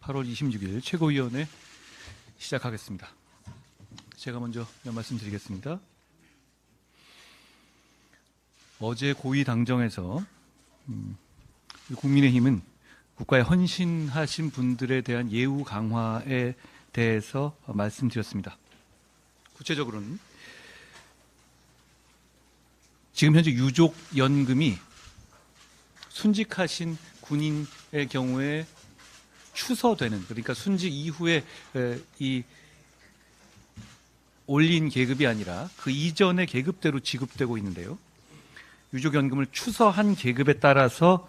8월 26일 최고위원회 시작하겠습니다. 제가 먼저 말씀드리겠습니다. 어제 고위 당정에서 국민의힘은 국가에 헌신하신 분들에 대한 예우 강화에 대해서 말씀드렸습니다. 구체적으로는 지금 현재 유족연금이 순직하신 군인의 경우에 추서되는, 그러니까 순직 이후에 이 올린 계급이 아니라 그 이전의 계급대로 지급되고 있는데요. 유족연금을 추서한 계급에 따라서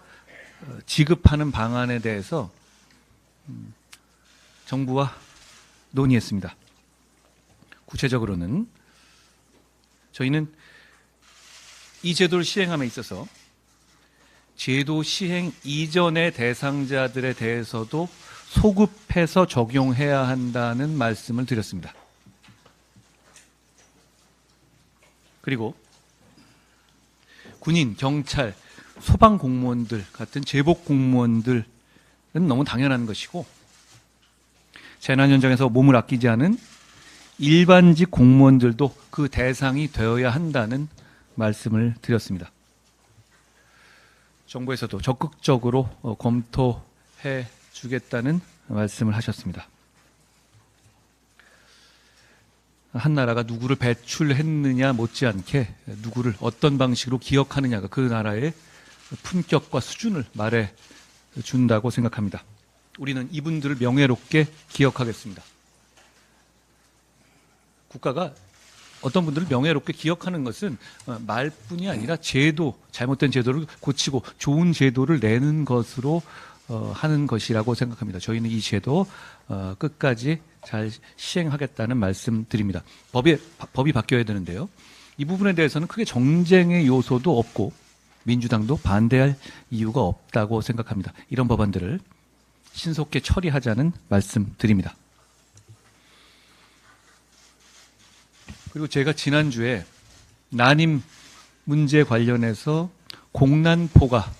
지급하는 방안에 대해서 정부와 논의했습니다. 구체적으로는 저희는 이 제도를 시행함에 있어서 제도 시행 이전의 대상자들에 대해서도 소급해서 적용해야 한다는 말씀을 드렸습니다. 그리고 군인, 경찰, 소방공무원들 같은 제복공무원들은 너무 당연한 것이고, 재난 현장에서 몸을 아끼지 않은 일반직 공무원들도 그 대상이 되어야 한다는 말씀을 드렸습니다. 정부에서도 적극적으로 검토해 주겠다는 말씀을 하셨습니다. 한 나라가 누구를 배출했느냐 못지않게 누구를 어떤 방식으로 기억하느냐가 그 나라의 품격과 수준을 말해 준다고 생각합니다. 우리는 이분들을 명예롭게 기억하겠습니다. 국가가 어떤 분들을 명예롭게 기억하는 것은 말뿐이 아니라 제도, 잘못된 제도를 고치고 좋은 제도를 내는 것으로 하는 것이라고 생각합니다. 저희는 이 제도 끝까지 잘 시행하겠다는 말씀 드립니다. 법이 바뀌어야 되는데요. 이 부분에 대해서는 크게 정쟁의 요소도 없고 민주당도 반대할 이유가 없다고 생각합니다. 이런 법안들을 신속히 처리하자는 말씀 드립니다. 그리고 제가 지난주에 난임 문제 관련해서 공난포가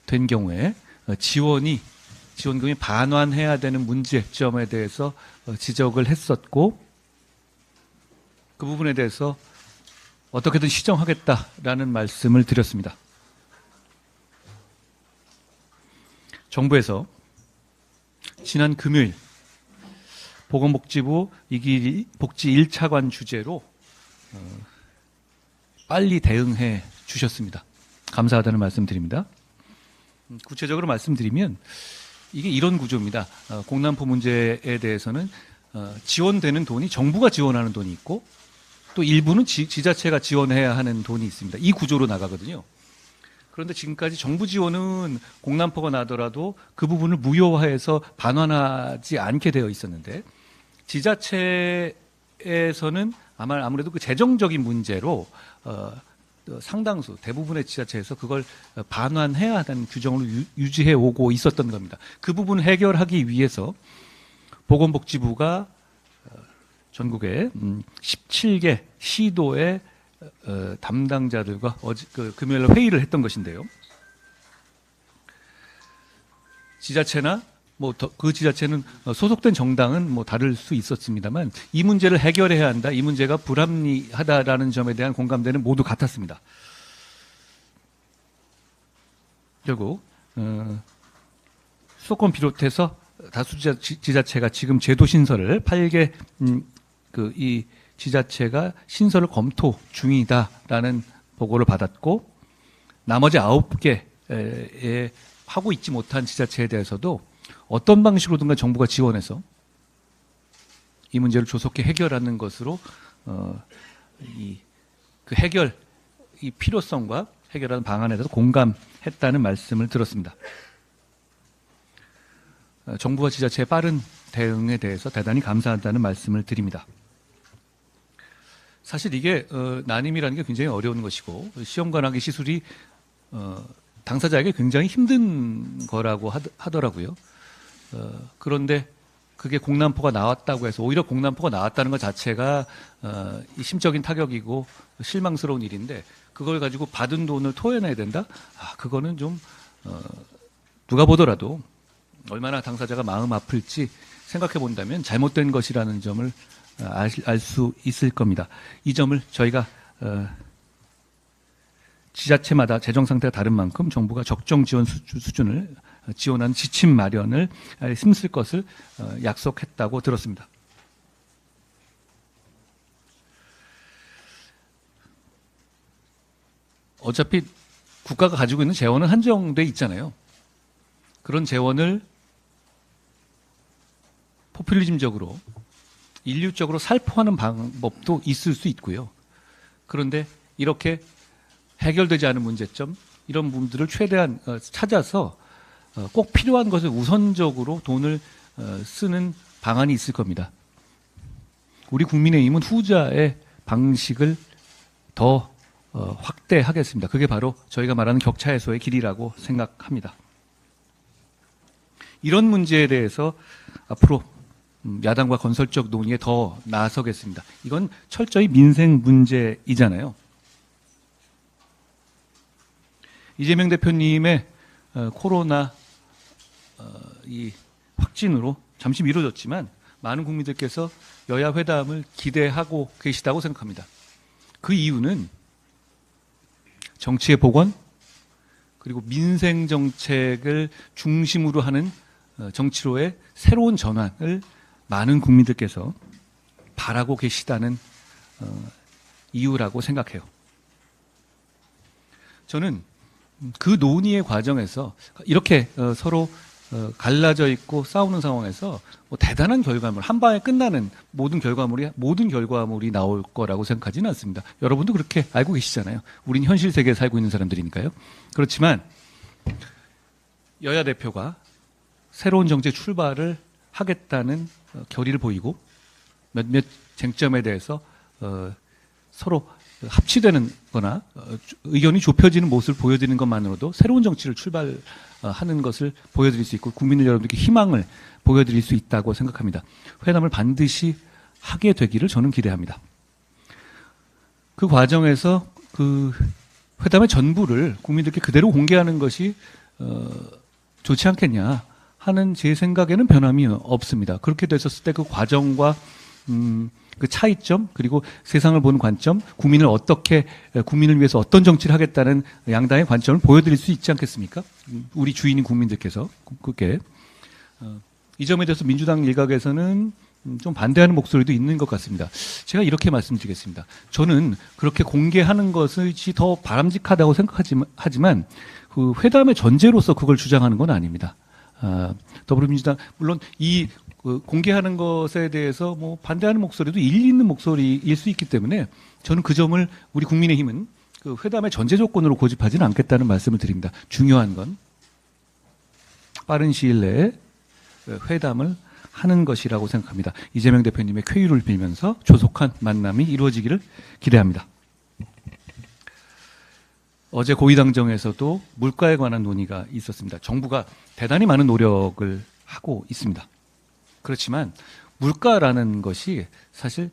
된 경우에 지원금이 반환해야 되는 문제점에 대해서 지적을 했었고, 그 부분에 대해서 어떻게든 시정하겠다라는 말씀을 드렸습니다. 정부에서 지난 금요일 보건복지부 이기리 복지 1차관 주제로 빨리 대응해 주셨습니다. 감사하다는 말씀 드립니다. 구체적으로 말씀드리면 이게 이런 구조입니다. 공난포 문제에 대해서는 지원되는 돈이 정부가 지원하는 돈이 있고 또 일부는 지자체가 지원해야 하는 돈이 있습니다. 이 구조로 나가거든요. 그런데 지금까지 정부 지원은 공난포가 나더라도 그 부분을 무효화해서 반환하지 않게 되어 있었는데, 지자체에서는 아무래도 그 재정적인 문제로 상당수 대부분의 지자체에서 그걸 반환해야 하는 규정을 유지해 오고 있었던 겁니다. 그 부분을 해결하기 위해서 보건복지부가 전국의 17개 시도의 담당자들과 금요일 회의를 했던 것인데요. 지자체나 그 지자체는 소속된 정당은 다를 수 있었습니다만 이 문제를 해결해야 한다, 이 문제가 불합리하다라는 점에 대한 공감대는 모두 같았습니다. 결국 수도권 비롯해서 다수 지자체가 지금 제도 신설을 8개 이 지자체가 신설을 검토 중이다라는 보고를 받았고, 나머지 9개에 하고 있지 못한 지자체에 대해서도 어떤 방식으로든가 정부가 지원해서 이 문제를 조속히 해결하는 것으로 이 필요성과 해결하는 방안에 대해서 공감했다는 말씀을 들었습니다. 정부와 지자체의 빠른 대응에 대해서 대단히 감사한다는 말씀을 드립니다. 사실 이게 난임이라는 게 굉장히 어려운 것이고 시험관하기 시술이 당사자에게 굉장히 힘든 거라고 하더라고요. 그런데 그게 공난포가 나왔다고 해서 오히려 공난포가 나왔다는 것 자체가 심적인 타격이고 실망스러운 일인데, 그걸 가지고 받은 돈을 토해내야 된다? 그거는 좀 누가 보더라도 얼마나 당사자가 마음 아플지 생각해 본다면 잘못된 것이라는 점을 알 수 있을 겁니다. 이 점을 저희가 지자체마다 재정 상태가 다른 만큼 정부가 적정 지원 수준을 지원한 지침 마련을 힘쓸 것을 약속했다고 들었습니다. 어차피 국가가 가지고 있는 재원은 한정돼 있잖아요. 그런 재원을 포퓰리즘적으로 인류적으로 살포하는 방법도 있을 수 있고요. 그런데 이렇게 해결되지 않은 문제점, 이런 부분들을 최대한 찾아서 꼭 필요한 것을 우선적으로 돈을 쓰는 방안이 있을 겁니다. 우리 국민의힘은 후자의 방식을 더 확대하겠습니다. 그게 바로 저희가 말하는 격차 해소의 길이라고 생각합니다. 이런 문제에 대해서 앞으로 야당과 건설적 논의에 더 나서겠습니다. 이건 철저히 민생 문제이잖아요. 이재명 대표님의 코로나 이 확진으로 잠시 미뤄졌지만 많은 국민들께서 여야 회담을 기대하고 계시다고 생각합니다. 그 이유는 정치의 복원 그리고 민생 정책을 중심으로 하는 정치로의 새로운 전환을 많은 국민들께서 바라고 계시다는 이유라고 생각해요. 저는 그 논의의 과정에서 이렇게 서로 갈라져 있고 싸우는 상황에서 뭐 대단한 결과물, 한 방에 끝나는 모든 결과물이 나올 거라고 생각하지는 않습니다. 여러분도 그렇게 알고 계시잖아요. 우린 현실 세계에 살고 있는 사람들이니까요. 그렇지만 여야 대표가 새로운 정치 출발을 하겠다는 결의를 보이고 몇몇 쟁점에 대해서 서로 합치되는 거나 의견이 좁혀지는 모습을 보여드리는 것만으로도 새로운 정치를 출발하는 것을 보여드릴 수 있고 국민 여러분들께 희망을 보여드릴 수 있다고 생각합니다. 회담을 반드시 하게 되기를 저는 기대합니다. 그 과정에서 그 회담의 전부를 국민들께 그대로 공개하는 것이 좋지 않겠냐 하는 제 생각에는 변함이 없습니다. 그렇게 됐었을 때 그 과정과 그 차이점 그리고 세상을 보는 관점, 국민을 위해서 어떤 정치를 하겠다는 양당의 관점을 보여드릴 수 있지 않겠습니까? 우리 주인인 국민들께서 그게 이 점에 대해서 민주당 일각에서는 좀 반대하는 목소리도 있는 것 같습니다. 제가 이렇게 말씀드리겠습니다. 저는 그렇게 공개하는 것이 더 바람직하다고 생각하지만 그 회담의 전제로서 그걸 주장하는 건 아닙니다. 더불어민주당 물론 이 공개하는 것에 대해서 뭐 반대하는 목소리도 일리 있는 목소리일 수 있기 때문에 저는 그 점을 우리 국민의힘은 그 회담의 전제 조건으로 고집하지는 않겠다는 말씀을 드립니다. 중요한 건 빠른 시일 내에 회담을 하는 것이라고 생각합니다. 이재명 대표님의 쾌유를 빌면서 조속한 만남이 이루어지기를 기대합니다. 어제 고위당정에서도 물가에 관한 논의가 있었습니다. 정부가 대단히 많은 노력을 하고 있습니다. 그렇지만 물가라는 것이 사실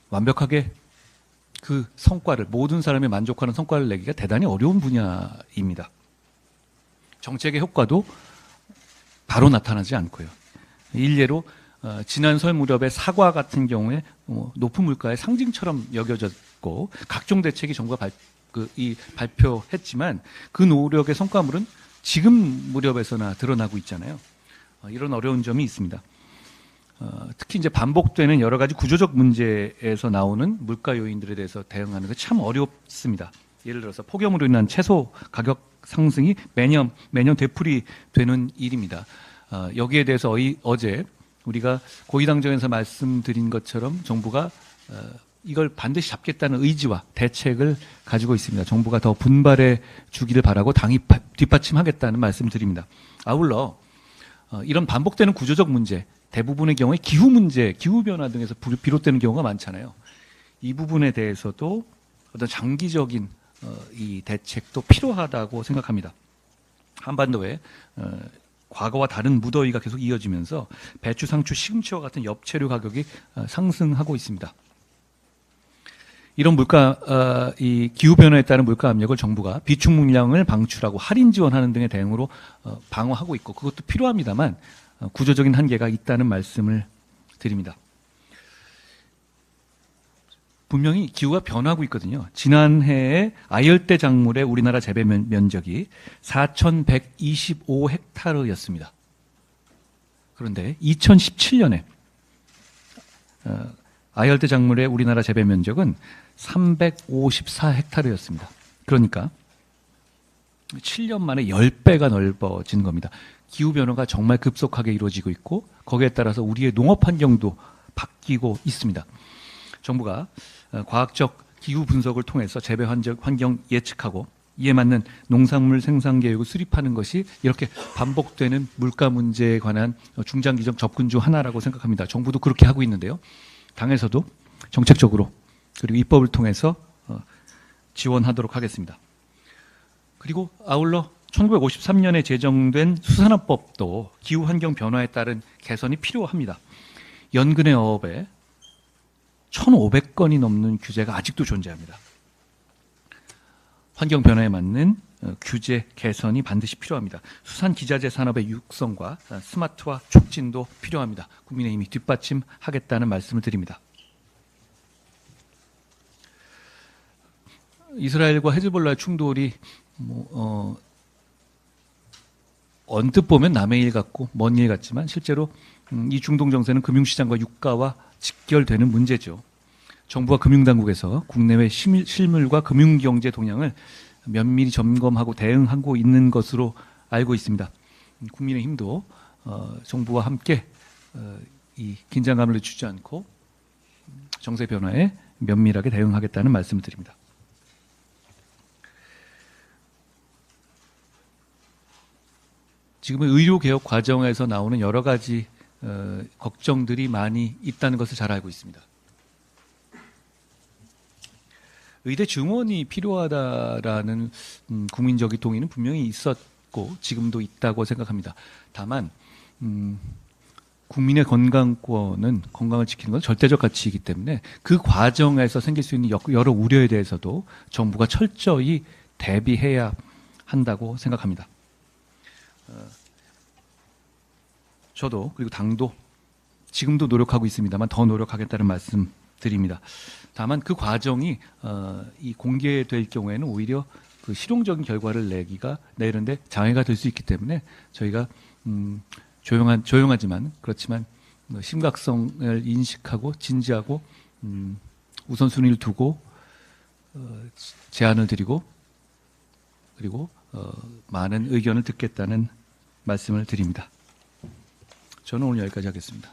완벽하게 그 성과를 모든 사람이 만족하는 성과를 내기가 대단히 어려운 분야입니다. 정책의 효과도 바로 나타나지 않고요. 일례로 지난 설 무렵의 사과 같은 경우에 높은 물가의 상징처럼 여겨졌고 각종 대책이 정부가 발표했지만 그 노력의 성과물은 지금 무렵에서나 드러나고 있잖아요. 이런 어려운 점이 있습니다. 특히 이제 반복되는 여러 가지 구조적 문제에서 나오는 물가 요인들에 대해서 대응하는 게 참 어렵습니다. 예를 들어서 폭염으로 인한 채소 가격 상승이 매년 되풀이되는 일입니다. 여기에 대해서 어제 우리가 고위당정에서 말씀드린 것처럼 정부가 이걸 반드시 잡겠다는 의지와 대책을 가지고 있습니다. 정부가 더 분발해 주기를 바라고 당이 뒷받침하겠다는 말씀드립니다. 아울러 이런 반복되는 구조적 문제, 대부분의 경우에 기후 문제, 기후 변화 등에서 비롯되는 경우가 많잖아요. 이 부분에 대해서도 어떤 장기적인 이 대책도 필요하다고 생각합니다. 한반도에 과거와 다른 무더위가 계속 이어지면서 배추, 상추, 시금치와 같은 엽채류 가격이 상승하고 있습니다. 이런 이 기후 변화에 따른 물가 압력을 정부가 비축 물량을 방출하고 할인 지원하는 등의 대응으로 방어하고 있고 그것도 필요합니다만 구조적인 한계가 있다는 말씀을 드립니다. 분명히 기후가 변하고 있거든요. 지난해에 아열대 작물의 우리나라 재배 면적이 4,125헥타르였습니다. 그런데 2017년에 아열대 작물의 우리나라 재배 면적은 354헥타르였습니다. 그러니까 7년 만에 10배가 넓어진 겁니다. 기후변화가 정말 급속하게 이루어지고 있고 거기에 따라서 우리의 농업 환경도 바뀌고 있습니다. 정부가 과학적 기후 분석을 통해서 재배 환경 예측하고 이에 맞는 농산물 생산 계획을 수립하는 것이 이렇게 반복되는 물가 문제에 관한 중장기적 접근 중 하나라고 생각합니다. 정부도 그렇게 하고 있는데요. 당에서도 정책적으로 그리고 입법을 통해서 지원하도록 하겠습니다. 그리고 아울러 1953년에 제정된 수산업법도 기후 환경 변화에 따른 개선이 필요합니다. 연근의 어업에 1,500건이 넘는 규제가 아직도 존재합니다. 환경 변화에 맞는 규제 개선이 반드시 필요합니다. 수산 기자재 산업의 육성과 스마트화 촉진도 필요합니다. 국민의힘이 뒷받침하겠다는 말씀을 드립니다. 이스라엘과 헤즈볼라의 충돌이 언뜻 보면 남의 일 같고 먼 일 같지만 실제로 이 중동 정세는 금융시장과 유가와 직결되는 문제죠. 정부와 금융당국에서 국내외 실물과 금융경제 동향을 면밀히 점검하고 대응하고 있는 것으로 알고 있습니다. 국민의힘도 정부와 함께 이 긴장감을 늦추지 않고 정세 변화에 면밀하게 대응하겠다는 말씀을 드립니다. 지금은 의료개혁 과정에서 나오는 여러 가지 걱정들이 많이 있다는 것을 잘 알고 있습니다. 의대 증원이 필요하다라는 국민적인 동의는 분명히 있었고 지금도 있다고 생각합니다. 다만 국민의 건강을 지키는 건 절대적 가치이기 때문에 그 과정에서 생길 수 있는 여러 우려에 대해서도 정부가 철저히 대비해야 한다고 생각합니다. 저도 그리고 당도 지금도 노력하고 있습니다만 더 노력하겠다는 말씀 드립니다. 다만 그 과정이 이 공개될 경우에는 오히려 그 실용적인 결과를 내는데 장애가 될 수 있기 때문에 저희가 조용하지만 그렇지만 심각성을 인식하고 진지하고 우선순위를 두고 제안을 드리고 그리고 많은 의견을 듣겠다는 말씀을 드립니다. 저는 오늘 여기까지 하겠습니다.